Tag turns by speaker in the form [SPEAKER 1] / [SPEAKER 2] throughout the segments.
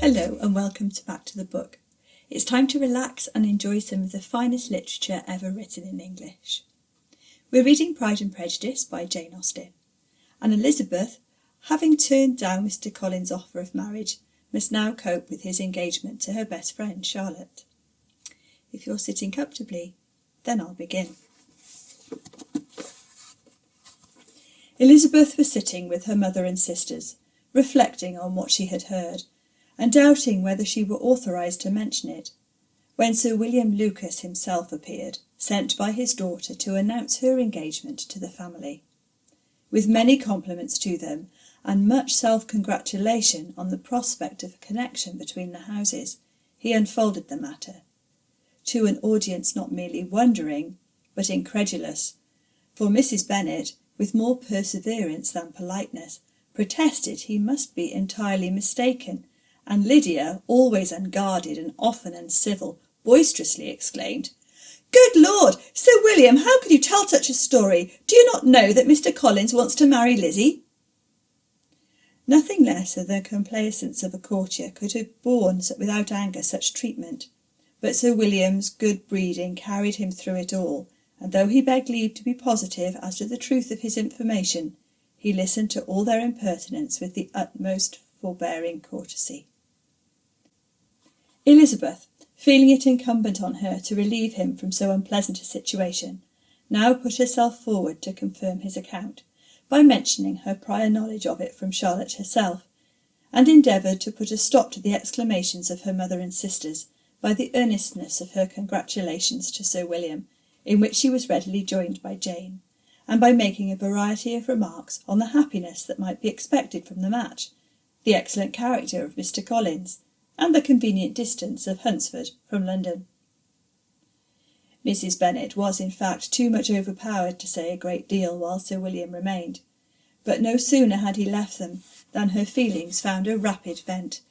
[SPEAKER 1] Hello and welcome Back to the book. It's time to relax and enjoy some of the finest literature ever written in English. We're reading Pride and Prejudice by Jane Austen, and Elizabeth, having turned down Mr. Collins' offer of marriage, must now cope with his engagement to her best friend Charlotte. If you're sitting comfortably, then I'll begin. Elizabeth was sitting with her mother and sisters, reflecting on what she had heard, and doubting whether she were authorised to mention it, when Sir William Lucas himself appeared, sent by his daughter to announce her engagement to the family. With many compliments to them, and much self-congratulation on the prospect of a connection between the houses, he unfolded the matter, to an audience not merely wondering, but incredulous, for Mrs. Bennet, with more perseverance than politeness, protested he must be entirely mistaken, and Lydia, always unguarded and often uncivil, boisterously exclaimed, "Good Lord! Sir William, how could you tell such a story? Do you not know that Mr. Collins wants to marry Lizzie?" Nothing less than the complaisance of a courtier could have borne without anger such treatment, but Sir William's good breeding carried him through it all, and though he begged leave to be positive as to the truth of his information, he listened to all their impertinence with the utmost forbearing courtesy. Elizabeth, feeling it incumbent on her to relieve him from so unpleasant a situation, now put herself forward to confirm his account, by mentioning her prior knowledge of it from Charlotte herself, and endeavoured to put a stop to the exclamations of her mother and sisters by the earnestness of her congratulations to Sir William, in which she was readily joined by Jane, and by making a variety of remarks on the happiness that might be expected from the match, the excellent character of Mr. Collins, and the convenient distance of Hunsford from London. Mrs. Bennet was in fact too much overpowered to say a great deal while Sir William remained, but no sooner had he left them than her feelings found a rapid vent.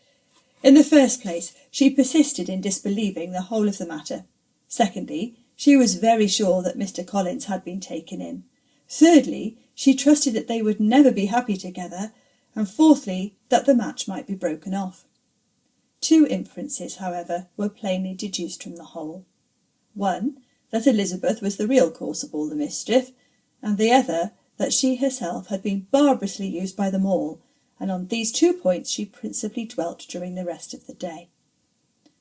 [SPEAKER 1] In the first place, she persisted in disbelieving the whole of the matter. Secondly, she was very sure that Mr. Collins had been taken in. Thirdly, she trusted that they would never be happy together, and fourthly, that the match might be broken off. Two inferences, however, were plainly deduced from the whole. One, that Elizabeth was the real cause of all the mischief, and the other, that she herself had been barbarously used by them all, and on these two points she principally dwelt during the rest of the day.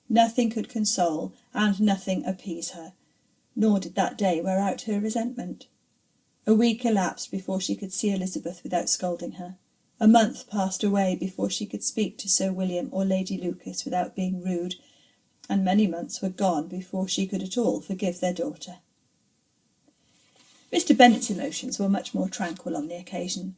[SPEAKER 1] Nothing could console and nothing appease her, nor did that day wear out her resentment. A week elapsed before she could see Elizabeth without scolding her. A month passed away before she could speak to Sir William or Lady Lucas without being rude, and many months were gone before she could at all forgive their daughter. Mr. Bennet's emotions were much more tranquil on the occasion,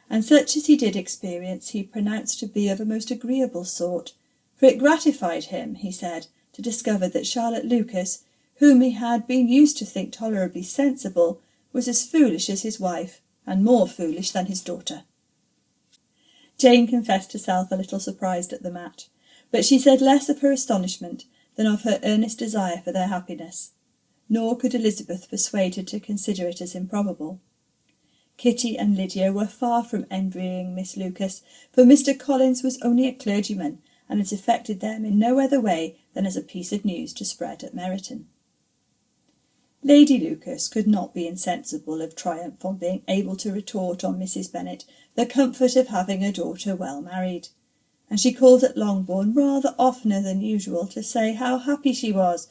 [SPEAKER 1] and such as he did experience he pronounced to be of a most agreeable sort, for it gratified him, he said, to discover that Charlotte Lucas, whom he had been used to think tolerably sensible, was as foolish as his wife, and more foolish than his daughter. Jane confessed herself a little surprised at the match, but she said less of her astonishment than of her earnest desire for their happiness, nor could Elizabeth persuade her to consider it as improbable. Kitty and Lydia were far from envying Miss Lucas, for Mr. Collins was only a clergyman, and it affected them in no other way than as a piece of news to spread at Meryton. Lady Lucas could not be insensible of triumph on being able to retort on Mrs. Bennet the comfort of having a daughter well married, and she called at Longbourn rather oftener than usual to say how happy she was,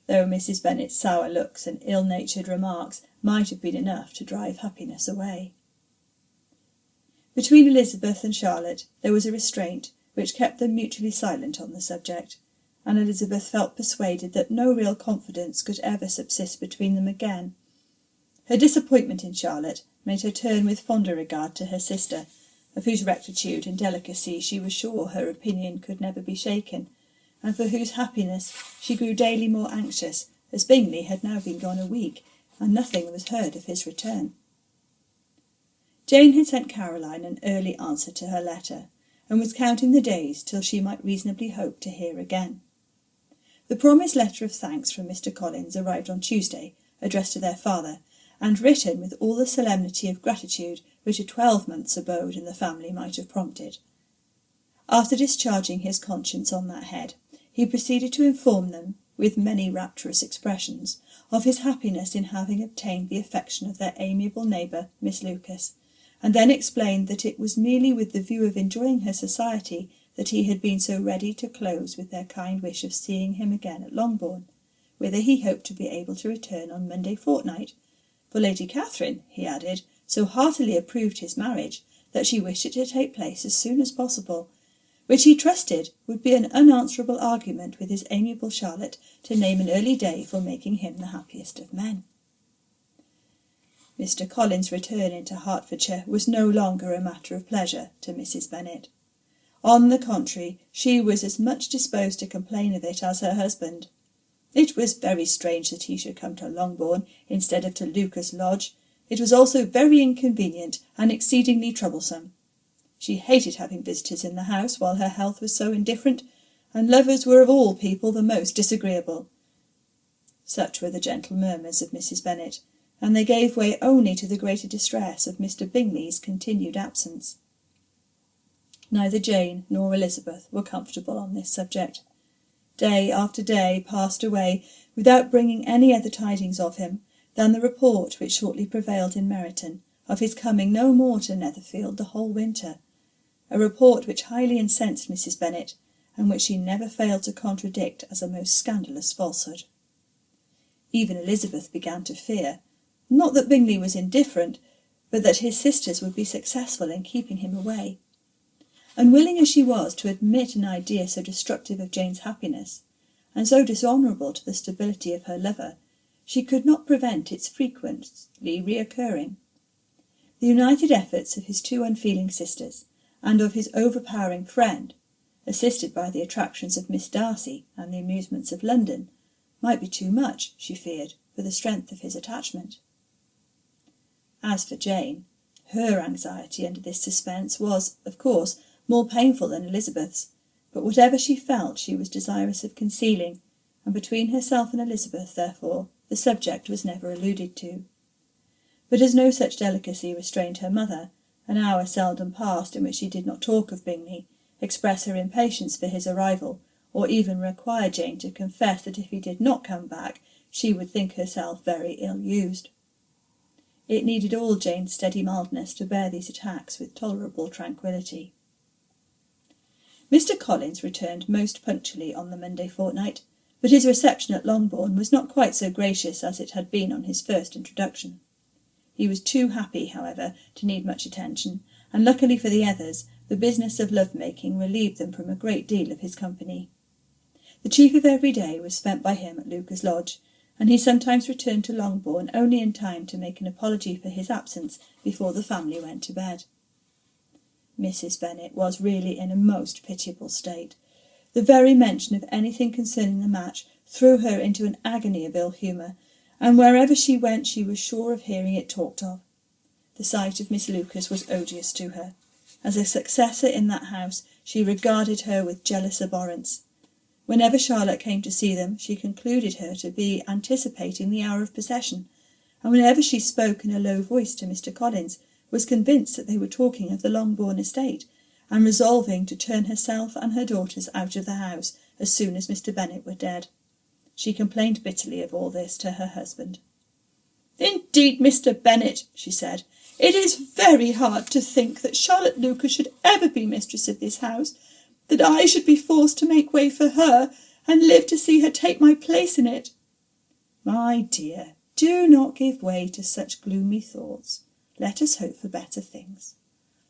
[SPEAKER 1] though Mrs. Bennet's sour looks and ill-natured remarks might have been enough to drive happiness away. Between Elizabeth and Charlotte there was a restraint which kept them mutually silent on the subject, and Elizabeth felt persuaded that no real confidence could ever subsist between them again. Her disappointment in Charlotte made her turn with fonder regard to her sister, of whose rectitude and delicacy she was sure her opinion could never be shaken, and for whose happiness she grew daily more anxious, as Bingley had now been gone a week, and nothing was heard of his return. Jane had sent Caroline an early answer to her letter, and was counting the days till she might reasonably hope to hear again. The promised letter of thanks from Mr. Collins arrived on Tuesday, addressed to their father, and written with all the solemnity of gratitude which a 12 months' abode in the family might have prompted. After discharging his conscience on that head, he proceeded to inform them, with many rapturous expressions, of his happiness in having obtained the affection of their amiable neighbour, Miss Lucas, and then explained that it was merely with the view of enjoying her society that he had been so ready to close with their kind wish of seeing him again at Longbourn, whither he hoped to be able to return on Monday fortnight, for Lady Catherine, he added, so heartily approved his marriage that she wished it to take place as soon as possible, which he trusted would be an unanswerable argument with his amiable Charlotte to name an early day for making him the happiest of men. Mr. Collins's return into Hertfordshire was no longer a matter of pleasure to Mrs. Bennet. On the contrary, she was as much disposed to complain of it as her husband. It was very strange that he should come to Longbourn instead of to Lucas Lodge. It was also very inconvenient and exceedingly troublesome. She hated having visitors in the house while her health was so indifferent, and lovers were of all people the most disagreeable. Such were the gentle murmurs of Mrs. Bennet, and they gave way only to the greater distress of Mr. Bingley's continued absence. Neither Jane nor Elizabeth were comfortable on this subject. Day after day passed away without bringing any other tidings of him than the report which shortly prevailed in Meryton of his coming no more to Netherfield the whole winter, a report which highly incensed Mrs. Bennet, and which she never failed to contradict as a most scandalous falsehood. Even Elizabeth began to fear, not that Bingley was indifferent, but that his sisters would be successful in keeping him away. Unwilling as she was to admit an idea so destructive of Jane's happiness, and so dishonourable to the stability of her lover, she could not prevent its frequently reoccurring. The united efforts of his two unfeeling sisters, and of his overpowering friend, assisted by the attractions of Miss Darcy and the amusements of London, might be too much, she feared, for the strength of his attachment. As for Jane, her anxiety under this suspense was, of course, more painful than Elizabeth's, but whatever she felt she was desirous of concealing, and between herself and Elizabeth, therefore, the subject was never alluded to. But as no such delicacy restrained her mother, an hour seldom passed in which she did not talk of Bingley, express her impatience for his arrival, or even require Jane to confess that if he did not come back, she would think herself very ill-used. It needed all Jane's steady mildness to bear these attacks with tolerable tranquillity. Mr. Collins returned most punctually on the Monday fortnight, but his reception at Longbourn was not quite so gracious as it had been on his first introduction. He was too happy, however, to need much attention, and luckily for the others, the business of love-making relieved them from a great deal of his company. The chief of every day was spent by him at Lucas Lodge, and he sometimes returned to Longbourn only in time to make an apology for his absence before the family went to bed. Mrs. Bennet was really in a most pitiable state. The very mention of anything concerning the match threw her into an agony of ill-humour, and wherever she went she was sure of hearing it talked of. The sight of Miss Lucas was odious to her. As a successor in that house, she regarded her with jealous abhorrence. Whenever Charlotte came to see them, she concluded her to be anticipating the hour of possession, and whenever she spoke in a low voice to Mr. Collins, was convinced that they were talking of the Longbourn estate, and resolving to turn herself and her daughters out of the house as soon as Mr. Bennet were dead. She complained bitterly of all this to her husband. "Indeed, Mr. Bennet," she said, "it is very hard to think that Charlotte Lucas should ever be mistress of this house, that I should be forced to make way for her, and live to see her take my place in it." "My dear, do not give way to such gloomy thoughts. Let us hope for better things.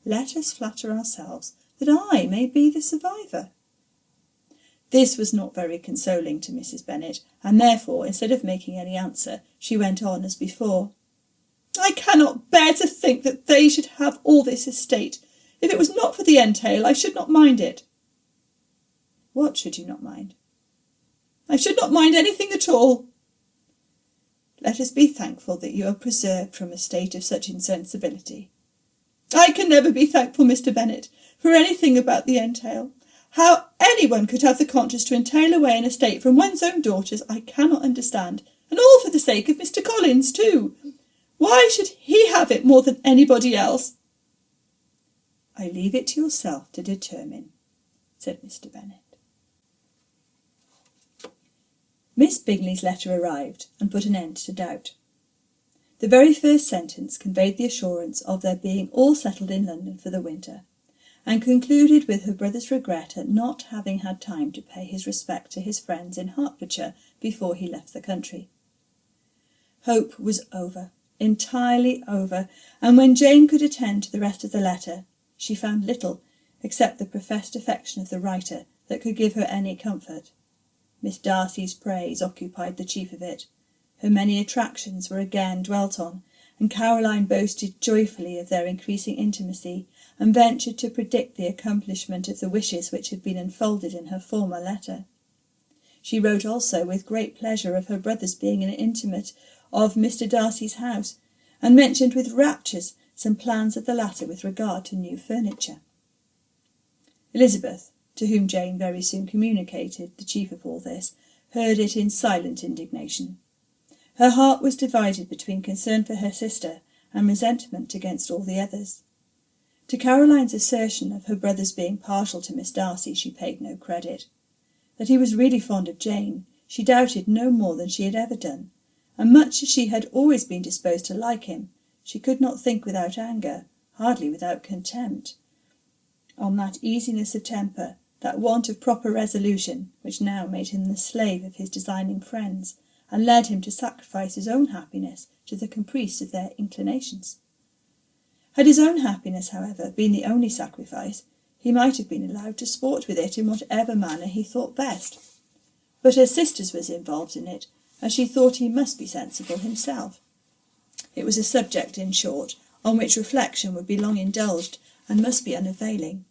[SPEAKER 1] Let us flatter ourselves that I may be the survivor." This was not very consoling to Mrs. Bennet, and therefore, instead of making any answer, she went on as before. "I cannot bear to think that they should have all this estate. If it was not for the entail, I should not mind it." "What should you not mind?" "I should not mind anything at all." "Let us be thankful that you are preserved from a state of such insensibility." "I can never be thankful, Mr. Bennet, for anything about the entail. How anyone could have the conscience to entail away an estate from one's own daughters, I cannot understand, and all for the sake of Mr. Collins, too. Why should he have it more than anybody else?" "I leave it to yourself to determine. said Mr. Bennet. Miss Bingley's letter arrived, and put an end to doubt. The very first sentence conveyed the assurance of their being all settled in London for the winter, and concluded with her brother's regret at not having had time to pay his respect to his friends in Hertfordshire before he left the country. Hope was over, entirely over, and when Jane could attend to the rest of the letter, she found little, except the professed affection of the writer, that could give her any comfort. Miss Darcy's praise occupied the chief of it. Her many attractions were again dwelt on, and Caroline boasted joyfully of their increasing intimacy, and ventured to predict the accomplishment of the wishes which had been unfolded in her former letter. She wrote also with great pleasure of her brother's being an intimate of Mr. Darcy's house, and mentioned with raptures some plans of the latter with regard to new furniture. Elizabeth, to whom Jane very soon communicated the chief of all this, heard it in silent indignation. Her heart was divided between concern for her sister and resentment against all the others. To Caroline's assertion of her brother's being partial to Miss Darcy she paid no credit. That he was really fond of Jane she doubted no more than she had ever done, and much as she had always been disposed to like him, she could not think without anger, hardly without contempt, on that easiness of temper, that want of proper resolution, which now made him the slave of his designing friends, and led him to sacrifice his own happiness to the caprice of their inclinations. Had his own happiness, however, been the only sacrifice, he might have been allowed to sport with it in whatever manner he thought best. But her sister's was involved in it, as she thought he must be sensible himself. It was a subject, in short, on which reflection would be long indulged, and must be unavailing.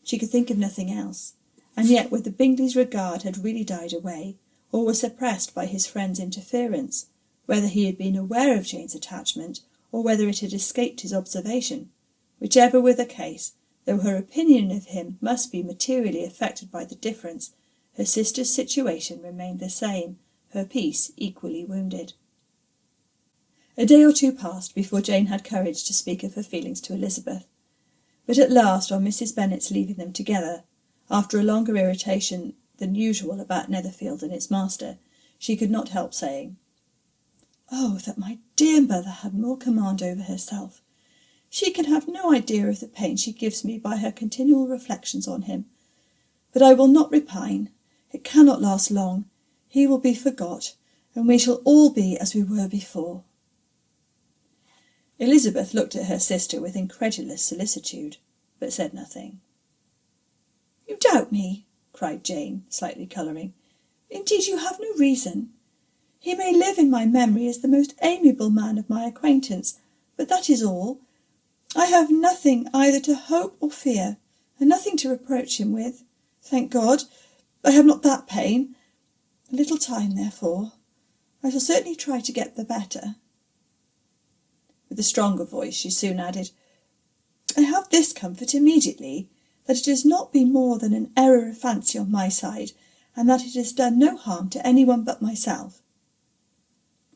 [SPEAKER 1] She could think of nothing else, and yet whether Bingley's regard had really died away, or was suppressed by his friend's interference, whether he had been aware of Jane's attachment, or whether it had escaped his observation, whichever were the case, though her opinion of him must be materially affected by the difference, her sister's situation remained the same, her peace equally wounded. A day or two passed before Jane had courage to speak of her feelings to Elizabeth, but at last, on Mrs. Bennet's leaving them together, after a longer irritation than usual about Netherfield and its master, she could not help saying, "Oh, that my dear mother had more command over herself! She can have no idea of the pain she gives me by her continual reflections on him. But I will not repine. It cannot last long. He will be forgot, and we shall all be as we were before." Elizabeth looked at her sister with incredulous solicitude, but said nothing. "You doubt me?" cried Jane, slightly colouring. "Indeed, you have no reason. He may live in my memory as the most amiable man of my acquaintance, but that is all. I have nothing either to hope or fear, and nothing to reproach him with. Thank God, I have not that pain. A little time, therefore. I shall certainly try to get the better." With a stronger voice she soon added, "I have this comfort immediately, that it has not been more than an error of fancy on my side, and that it has done no harm to any one but myself."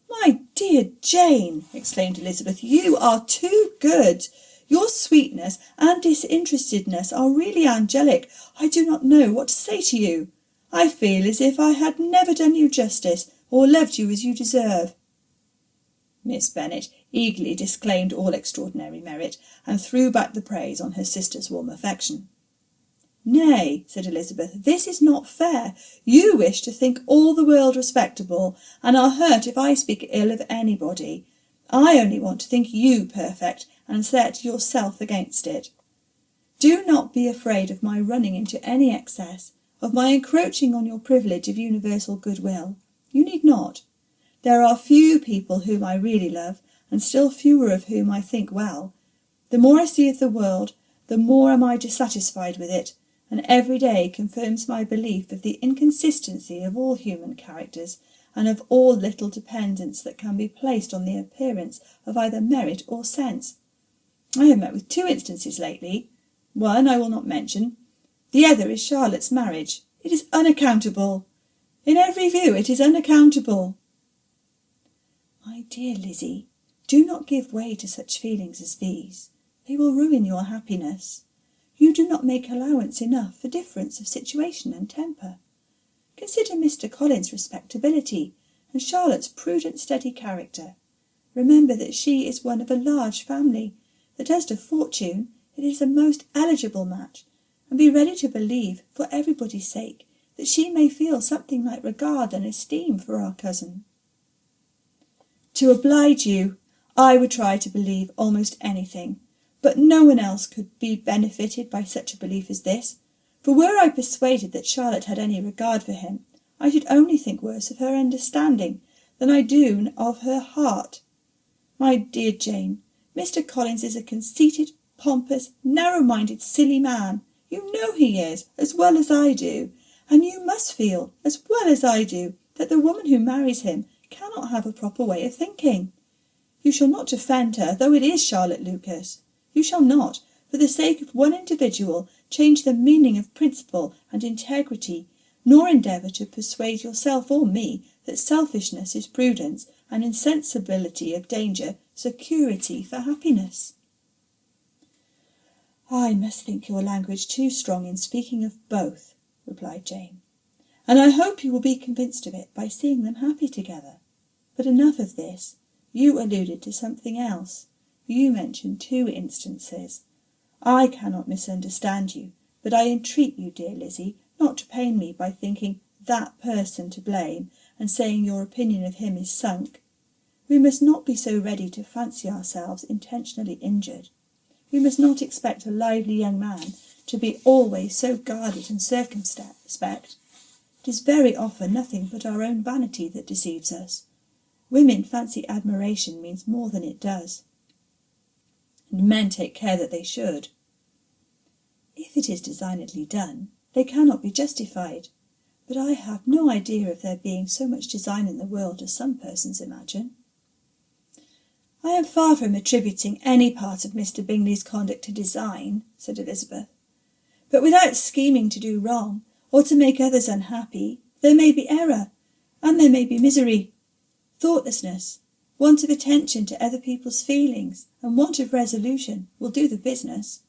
[SPEAKER 1] "My dear Jane," exclaimed Elizabeth, "you are too good. Your sweetness and disinterestedness are really angelic. I do not know what to say to you. I feel as if I had never done you justice, or loved you as you deserve." Miss Bennet eagerly disclaimed all extraordinary merit, and threw back the praise on her sister's warm affection. "Nay," said Elizabeth, "this is not fair. You wish to think all the world respectable, and are hurt if I speak ill of anybody. I only want to think you perfect, and set yourself against it. Do not be afraid of my running into any excess, of my encroaching on your privilege of universal goodwill. You need not. There are few people whom I really love, and still fewer of whom I think well. The more I see of the world, the more am I dissatisfied with it, and every day confirms my belief of the inconsistency of all human characters, and of all little dependence that can be placed on the appearance of either merit or sense. I have met with 2 instances lately. One I will not mention. The other is Charlotte's marriage. It is unaccountable. In every view it is unaccountable." "My dear Lizzie, do not give way to such feelings as these. They will ruin your happiness. You do not make allowance enough for difference of situation and temper. Consider Mr. Collins's respectability and Charlotte's prudent, steady character. Remember that she is one of a large family, that as to fortune, it is a most eligible match, and be ready to believe, for everybody's sake, that she may feel something like regard and esteem for our cousin. To oblige you, I would try to believe almost anything, but no one else could be benefited by such a belief as this, for were I persuaded that Charlotte had any regard for him, I should only think worse of her understanding than I do of her heart. My dear Jane, Mr. Collins is a conceited, pompous, narrow-minded, silly man. You know he is, as well as I do, and you must feel, as well as I do, that the woman who marries him cannot have a proper way of thinking. You shall not offend her, though it is Charlotte Lucas. You shall not, for the sake of one individual, change the meaning of principle and integrity, nor endeavour to persuade yourself or me that selfishness is prudence, and insensibility of danger security for happiness. I must think your language too strong in speaking of both, replied Jane, and I hope you will be convinced of it by seeing them happy together. But enough of this. You alluded to something else. You mentioned 2 instances. I cannot misunderstand you, but I entreat you, dear Lizzie, not to pain me by thinking that person to blame and saying your opinion of him is sunk. We must not be so ready to fancy ourselves intentionally injured. We must not expect a lively young man to be always so guarded and circumspect. It is very often nothing but our own vanity that deceives us. Women fancy admiration means more than it does, and men take care that they should. If it is designedly done, they cannot be justified, but I have no idea of there being so much design in the world as some persons imagine. I am far from attributing any part of Mr. Bingley's conduct to design, said Elizabeth, but without scheming to do wrong, or to make others unhappy, there may be error, and there may be misery. Thoughtlessness, want of attention to other people's feelings, and want of resolution will do the business.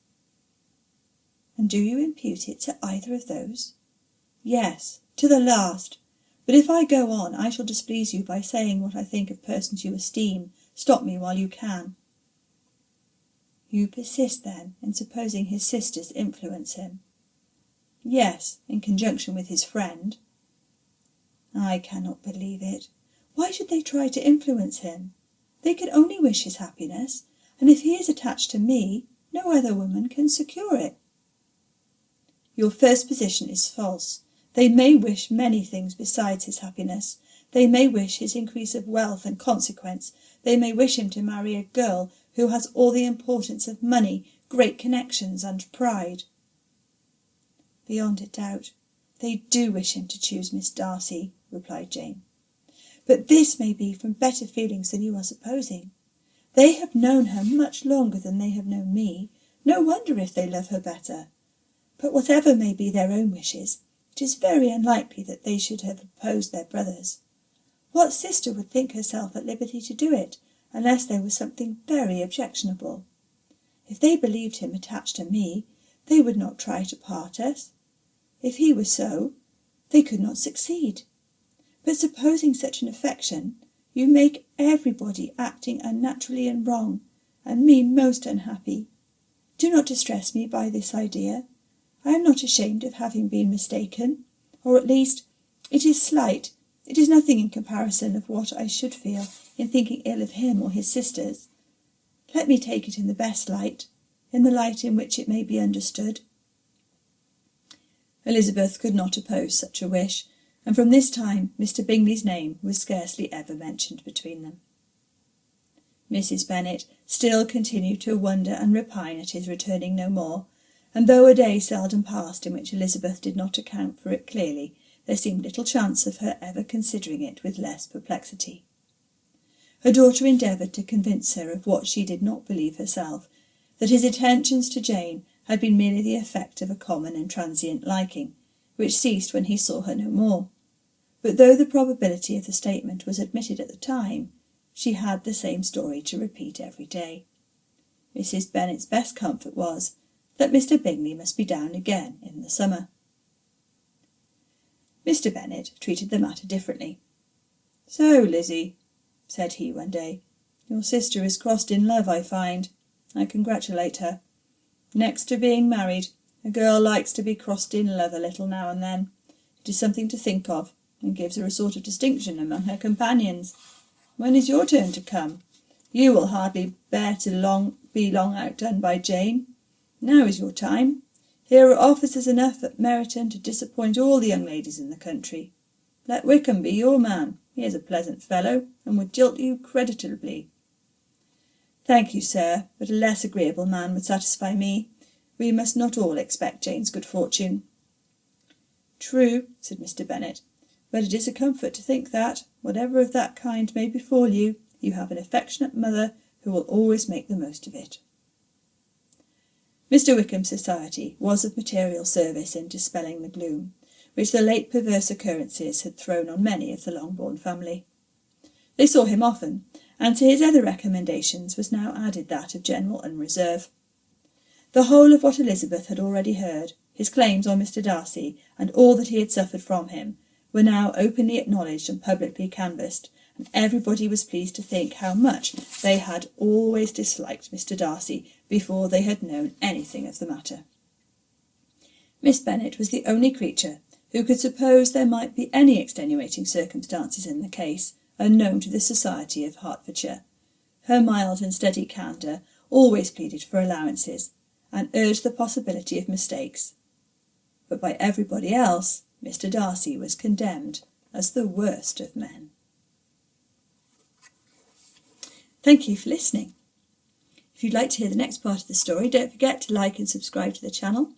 [SPEAKER 1] And do you impute it to either of those? Yes, to the last. But if I go on, I shall displease you by saying what I think of persons you esteem. Stop me while you can. You persist, then, in supposing his sisters influence him? Yes, in conjunction with his friend. I cannot believe it. Why should they try to influence him? They can only wish his happiness, and if he is attached to me, no other woman can secure it. Your first position is false. They may wish many things besides his happiness. They may wish his increase of wealth and consequence. They may wish him to marry a girl who has all the importance of money, great connections, and pride. Beyond a doubt, they do wish him to choose Miss Darcy, replied Jane. But this may be from better feelings than you are supposing. They have known her much longer than they have known me. No wonder if they love her better. But whatever may be their own wishes, it is very unlikely that they should have opposed their brothers. What sister would think herself at liberty to do it, unless there was something very objectionable? If they believed him attached to me, they would not try to part us. If he were so, they could not succeed. But supposing such an affection, you make everybody acting unnaturally and wrong, and me most unhappy. Do not distress me by this idea. I am not ashamed of having been mistaken, or at least it is slight. It is nothing in comparison of what I should feel in thinking ill of him or his sisters. Let me take it in the best light, in the light in which it may be understood. Elizabeth could not oppose such a wish, and from this time Mr. Bingley's name was scarcely ever mentioned between them. Mrs. Bennet still continued to wonder and repine at his returning no more, and though a day seldom passed in which Elizabeth did not account for it clearly, there seemed little chance of her ever considering it with less perplexity. Her daughter endeavoured to convince her of what she did not believe herself, that his attentions to Jane had been merely the effect of a common and transient liking, which ceased when he saw her no more. But though the probability of the statement was admitted at the time, she had the same story to repeat every day. Mrs. Bennet's best comfort was that Mr. Bingley must be down again in the summer. Mr. Bennet treated the matter differently. "So, Lizzie," said he one day, "your sister is crossed in love, I find. I congratulate her. Next to being married, a girl likes to be crossed in love a little now and then. It is something to think of, and gives her a sort of distinction among her companions. When is your turn to come? You will hardly bear to be long outdone by Jane. Now is your time. Here are officers enough at Meryton to disappoint all the young ladies in the country. Let Wickham be your man. He is a pleasant fellow, and would jilt you creditably." "Thank you, sir, but a less agreeable man would satisfy me. We must not all expect Jane's good fortune." "True," said Mr. Bennet, "but it is a comfort to think that, whatever of that kind may befall you, you have an affectionate mother who will always make the most of it." Mr. Wickham's society was of material service in dispelling the gloom which the late perverse occurrences had thrown on many of the Longbourn family. They saw him often, and to his other recommendations was now added that of general unreserve. The whole of what Elizabeth had already heard, his claims on Mr. Darcy, and all that he had suffered from him, were now openly acknowledged and publicly canvassed, and everybody was pleased to think how much they had always disliked Mr. Darcy before they had known anything of the matter. Miss Bennet was the only creature who could suppose there might be any extenuating circumstances in the case, unknown to the society of Hertfordshire. Her mild and steady candour always pleaded for allowances, and urged the possibility of mistakes. But by everybody else, Mr. Darcy was condemned as the worst of men. Thank you for listening. If you'd like to hear the next part of the story, don't forget to like and subscribe to the channel,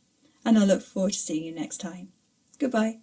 [SPEAKER 1] and I'll look forward to seeing you next time. Goodbye.